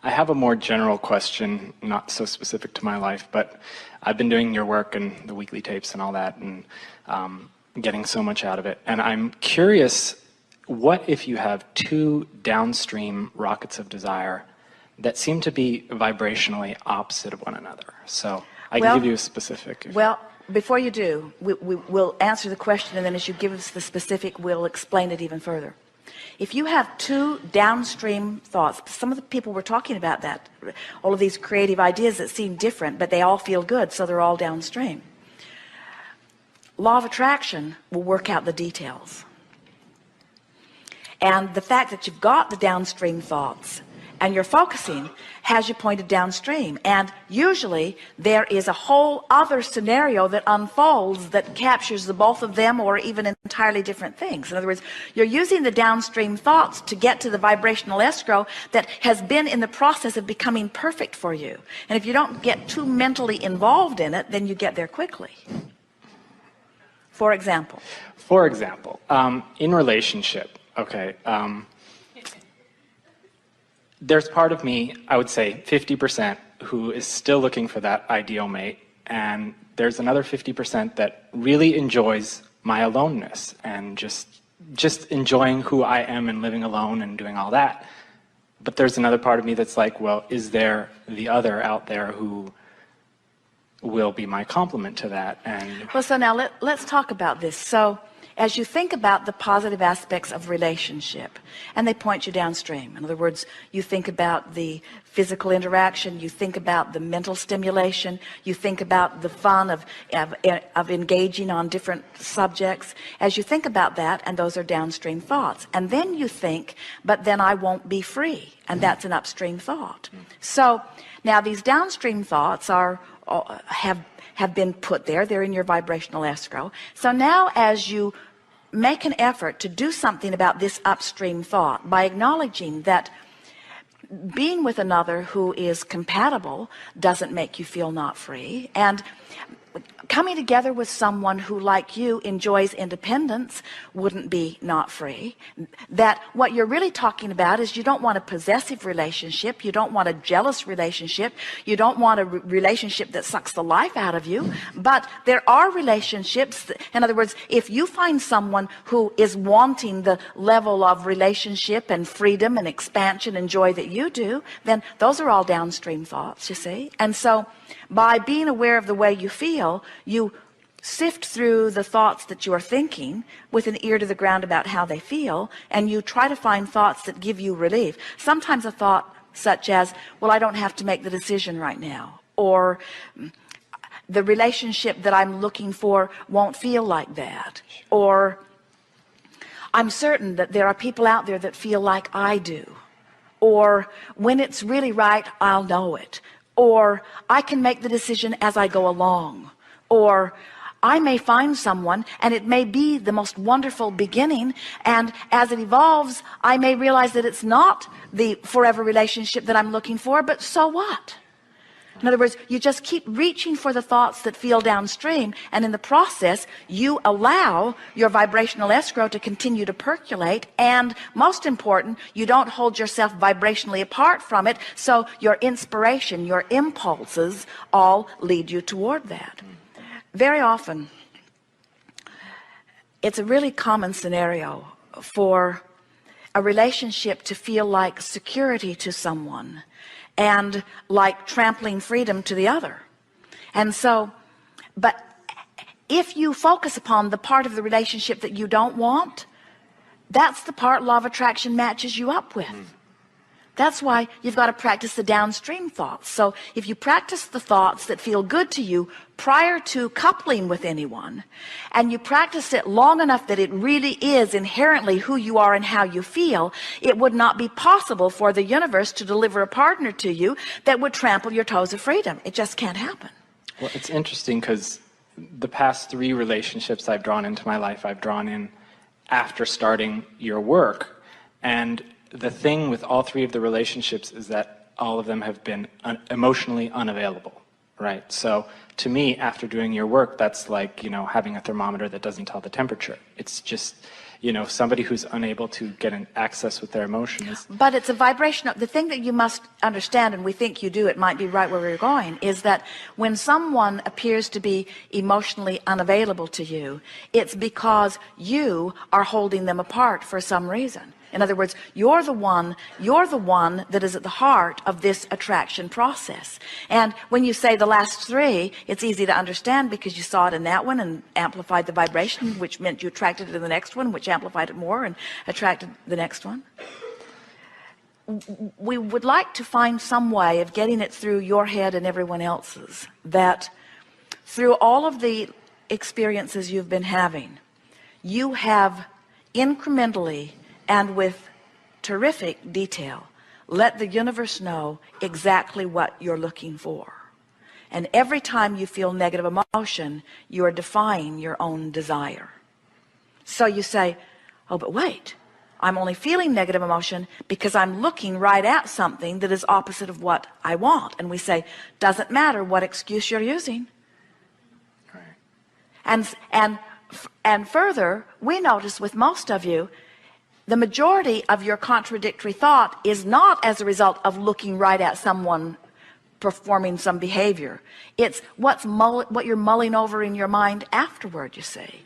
I have a more general question, not so specific to my life, but I've been doing your work and the weekly tapes and all that, and getting so much out of it. And I'm curious, what if you have two downstream rockets of desire that seem to be vibrationally opposite of one another? So I can give you a specific. Well, before you do, we'll answer the question, and then as you give us the specific, we'll explain it even further. If you have two downstream thoughts, some of the people were talking about that, all of these creative ideas that seem different, but they all feel good, so they're all downstream. Law of attraction will work out the details. And the fact that you've got the downstream thoughts and you're focusing has you pointed downstream, and usually there is a whole other scenario that unfolds that captures the both of them, or even entirely different things. In other words, you're using the downstream thoughts to get to the vibrational escrow that has been in the process of becoming perfect for you. And if you don't get too mentally involved in it, then you get there quickly. For example, in relationship, okay, there's part of me, I would say 50%, who is still looking for that ideal mate, and there's another 50% that really enjoys my aloneness and just enjoying who I am and living alone and doing all that. But there's another part of me that's like, well, is there the other out there who will be my complement to that? And well, so now let's talk about this. So as you think about the positive aspects of relationship, and they point you downstream. In other words, you think about the physical interaction, you think about the mental stimulation, you think about the fun of engaging on different subjects. As you think about that, and those are downstream thoughts, and then you think, but then I won't be free, and that's an upstream thought. So now these downstream thoughts have been put there. They're in your vibrational escrow. So now as you make an effort to do something about this upstream thought by acknowledging that being with another who is compatible doesn't make you feel not free, and coming together with someone who, like you, enjoys independence wouldn't be not free, that what you're really talking about is you don't want a possessive relationship, you don't want a jealous relationship, you don't want a relationship that sucks the life out of you, but there are relationships that, in other words, if you find someone who is wanting the level of relationship and freedom and expansion and joy that you do, then those are all downstream thoughts, you see. And so by being aware of the way you feel, you sift through the thoughts that you are thinking with an ear to the ground about how they feel, and you try to find thoughts that give you relief. Sometimes a thought such as, well, I don't have to make the decision right now, or the relationship that I'm looking for won't feel like that, or I'm certain that there are people out there that feel like I do, or when it's really right, I'll know it, or I can make the decision as I go along, or I may find someone and it may be the most wonderful beginning, and as it evolves I may realize that it's not the forever relationship that I'm looking for, but so what? In other words, you just keep reaching for the thoughts that feel downstream, and in the process you allow your vibrational escrow to continue to percolate, and most important, you don't hold yourself vibrationally apart from it, so your inspiration, your impulses all lead you toward that. Very often it's a really common scenario for a relationship to feel like security to someone and like trampling freedom to the other. And so, but if you focus upon the part of the relationship that you don't want, that's the part law of attraction matches you up with. That's why you've got to practice the downstream thoughts. So if you practice the thoughts that feel good to you prior to coupling with anyone, and you practice it long enough that it really is inherently who you are and how you feel, it would not be possible for the universe to deliver a partner to you that would trample your toes of freedom. It just can't happen. Well, it's interesting because the past 3 relationships I've drawn into my life, I've drawn in after starting your work. And the thing with all 3 of the relationships is that all of them have been emotionally unavailable, right? So to me, after doing your work, that's like, you know, having a thermometer that doesn't tell the temperature. It's just, somebody who's unable to get an access with their emotions. But it's a vibration. The thing that you must understand, and we think you do, it might be right where we're going, is that when someone appears to be emotionally unavailable to you, it's because you are holding them apart for some reason. In other words, you're the one that is at the heart of this attraction process. And when you say the last three, it's easy to understand because you saw it in that one and amplified the vibration, which meant you attracted it in the next one, which amplified it more and attracted the next one. We would like to find some way of getting it through your head and everyone else's, that through all of the experiences you've been having, you have incrementally and with terrific detail let the universe know exactly what you're looking for. And every time you feel negative emotion, you are defying your own desire. So you say, oh, but wait, I'm only feeling negative emotion because I'm looking right at something that is opposite of what I want. And we say, doesn't matter what excuse you're using. Right. And further, we notice with most of you, the majority of your contradictory thought is not as a result of looking right at someone performing some behavior. It's what you're mulling over in your mind afterward, you see.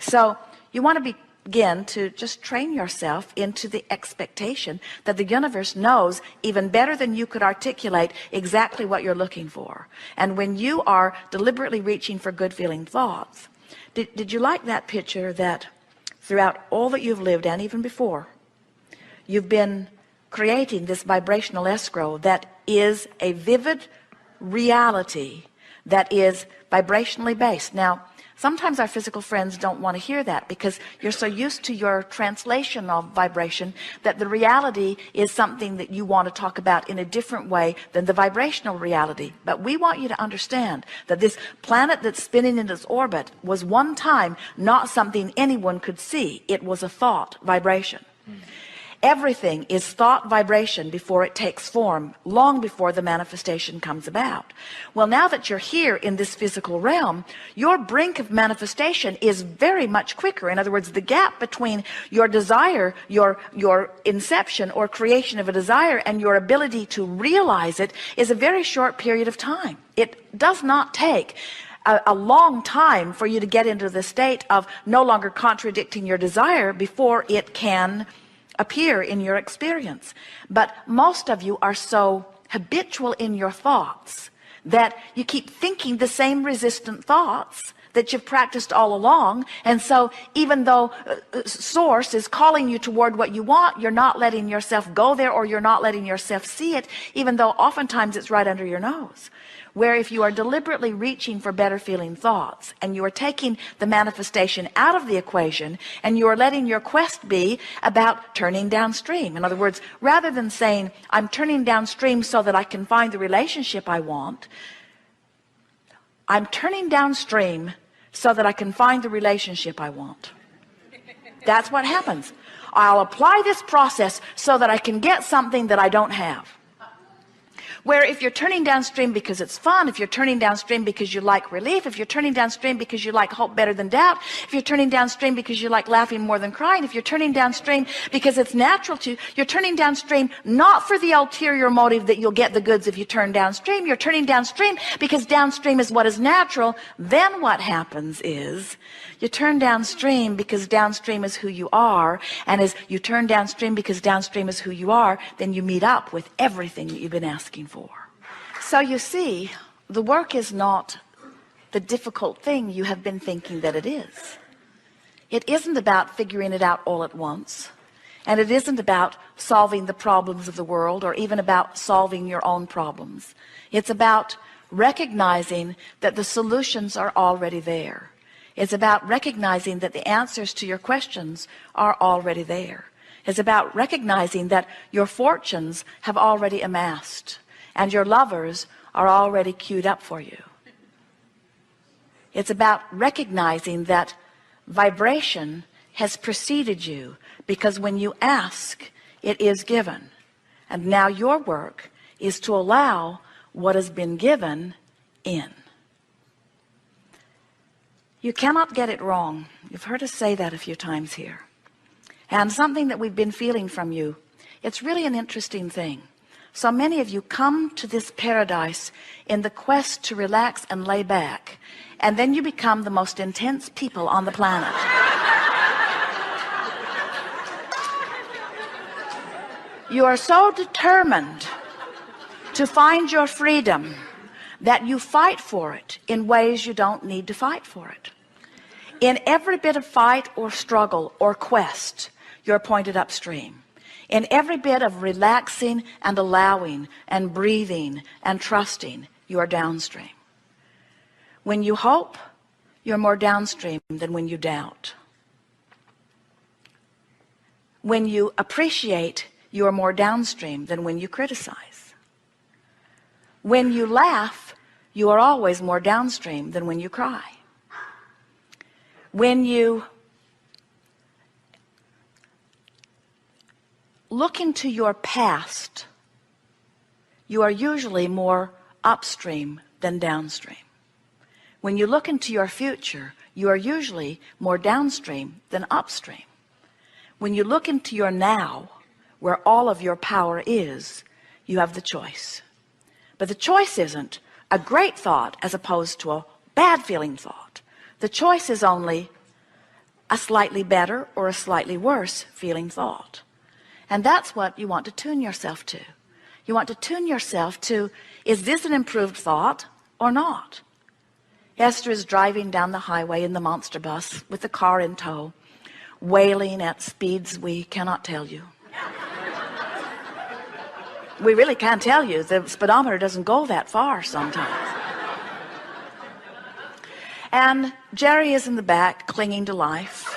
So you want to begin to just train yourself into the expectation that the universe knows even better than you could articulate exactly what you're looking for. And when you are deliberately reaching for good feeling thoughts, did you like that picture that throughout all that you've lived and even before, you've been creating this vibrational escrow that is a vivid reality that is vibrationally based? Now, sometimes our physical friends don't want to hear that because you're so used to your translation of vibration that the reality is something that you want to talk about in a different way than the vibrational reality. But we want you to understand that this planet that's spinning in its orbit was one time not something anyone could see. It was a thought vibration. Everything is thought vibration before it takes form, long before the manifestation comes about. Well, now that you're here in this physical realm, your brink of manifestation is very much quicker. In other words, the gap between your desire, your inception or creation of a desire, and your ability to realize it is a very short period of time. It does not take a long time for you to get into the state of no longer contradicting your desire before it can appear in your experience. But most of you are so habitual in your thoughts that you keep thinking the same resistant thoughts that you've practiced all along. And so even though source is calling you toward what you want, you're not letting yourself go there, or you're not letting yourself see it, even though oftentimes it's right under your nose. Where if you are deliberately reaching for better feeling thoughts, and you are taking the manifestation out of the equation, and you are letting your quest be about turning downstream. In other words, rather than saying, I'm turning downstream so that I can find the relationship I want, I'm turning downstream so that I can find the relationship I want. That's what happens. I'll apply this process so that I can get something that I don't have. Where if you're turning downstream because it's fun, if you're turning downstream because you like relief, if you're turning downstream because you like hope better than doubt, if you're turning downstream because you like laughing more than crying, if you're turning downstream because it's natural to, you're turning downstream not for the ulterior motive that you'll get the goods if you turn downstream. You're turning downstream because downstream is what is natural. Then what happens is you turn downstream because downstream is who you are, and as you turn downstream because downstream is who you are, then you meet up with everything that you've been asking for. So you see, the work is not the difficult thing you have been thinking that it is. It isn't about figuring it out all at once, and it isn't about solving the problems of the world or even about solving your own problems. It's about recognizing that the solutions are already there. It's about recognizing that the answers to your questions are already there. It's about recognizing that your fortunes have already amassed and your lovers are already queued up for you. It's about recognizing that vibration has preceded you, because when you ask, it is given. And now your work is to allow what has been given in. You cannot get it wrong. You've heard us say that a few times here. And something that we've been feeling from you, it's really an interesting thing. So many of you come to this paradise in the quest to relax and lay back, and then you become the most intense people on the planet. You are so determined to find your freedom that you fight for it in ways you don't need to fight for it. In every bit of fight or struggle or quest, you're pointed upstream. In every bit of relaxing and allowing and breathing and trusting, you are downstream. When you hope, you're more downstream than when you doubt. When you appreciate, you are more downstream than when you criticize. When you laugh, you are always more downstream than when you cry. When you look into your past, you are usually more upstream than downstream. When you look into your future, you are usually more downstream than upstream. When you look into your now, where all of your power is, you have the choice. But the choice isn't a great thought as opposed to a bad feeling thought. The choice is only a slightly better or a slightly worse feeling thought. And that's what you want to tune yourself to. You want to tune yourself to, is this an improved thought or not? Esther is driving down the highway in the monster bus with the car in tow, wailing at speeds we cannot tell you. We really can't tell you. The speedometer doesn't go that far sometimes. And Jerry is in the back, clinging to life,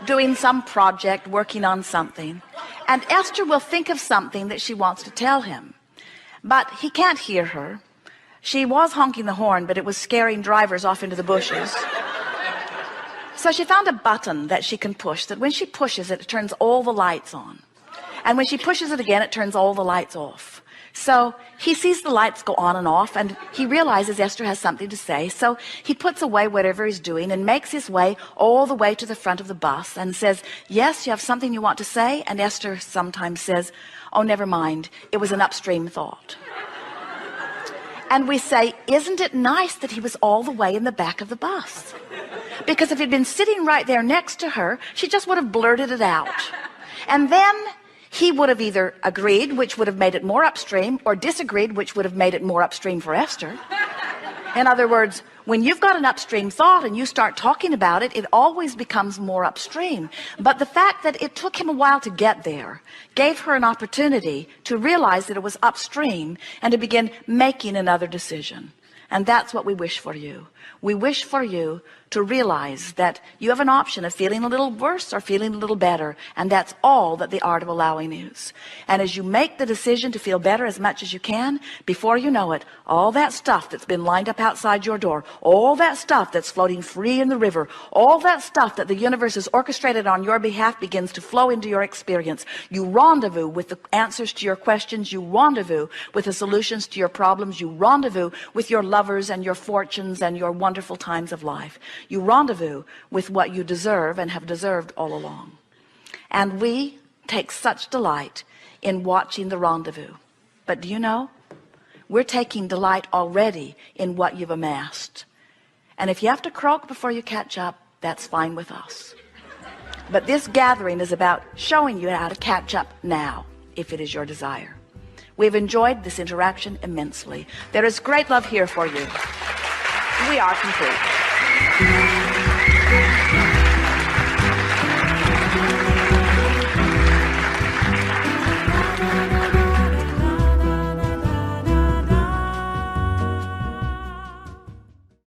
doing some project, working on something. And Esther will think of something that she wants to tell him, but he can't hear her. She was honking the horn, but it was scaring drivers off into the bushes. So she found a button that she can push, that when she pushes it, it turns all the lights on. And when she pushes it again, it turns all the lights off. So he sees the lights go on and off, and he realizes Esther has something to say. So he puts away whatever he's doing and makes his way all the way to the front of the bus and says, yes, you have something you want to say? And Esther sometimes says, oh, never mind. It was an upstream thought. And we say, isn't it nice that he was all the way in the back of the bus? Because if he'd been sitting right there next to her, she just would have blurted it out. And then he would have either agreed, which would have made it more upstream, or disagreed, which would have made it more upstream for Esther. In other words, when you've got an upstream thought and you start talking about it, it always becomes more upstream. But the fact that it took him a while to get there gave her an opportunity to realize that it was upstream and to begin making another decision. And that's what we wish for you. We wish for you to realize that you have an option of feeling a little worse or feeling a little better, and that's all that the art of allowing is. And as you make the decision to feel better as much as you can, before you know it, all that stuff that's been lined up outside your door, all that stuff that's floating free in the river, all that stuff that the universe has orchestrated on your behalf begins to flow into your experience. You rendezvous with the answers to your questions. You rendezvous with the solutions to your problems. You rendezvous with your lovers and your fortunes and your wonderful times of life. You rendezvous with what you deserve and have deserved all along. And we take such delight in watching the rendezvous. But do you know, we're taking delight already in what you've amassed. And if you have to croak before you catch up, that's fine with us. But this gathering is about showing you how to catch up now, if it is your desire. We've enjoyed this interaction immensely. There is great love here for you. We are complete.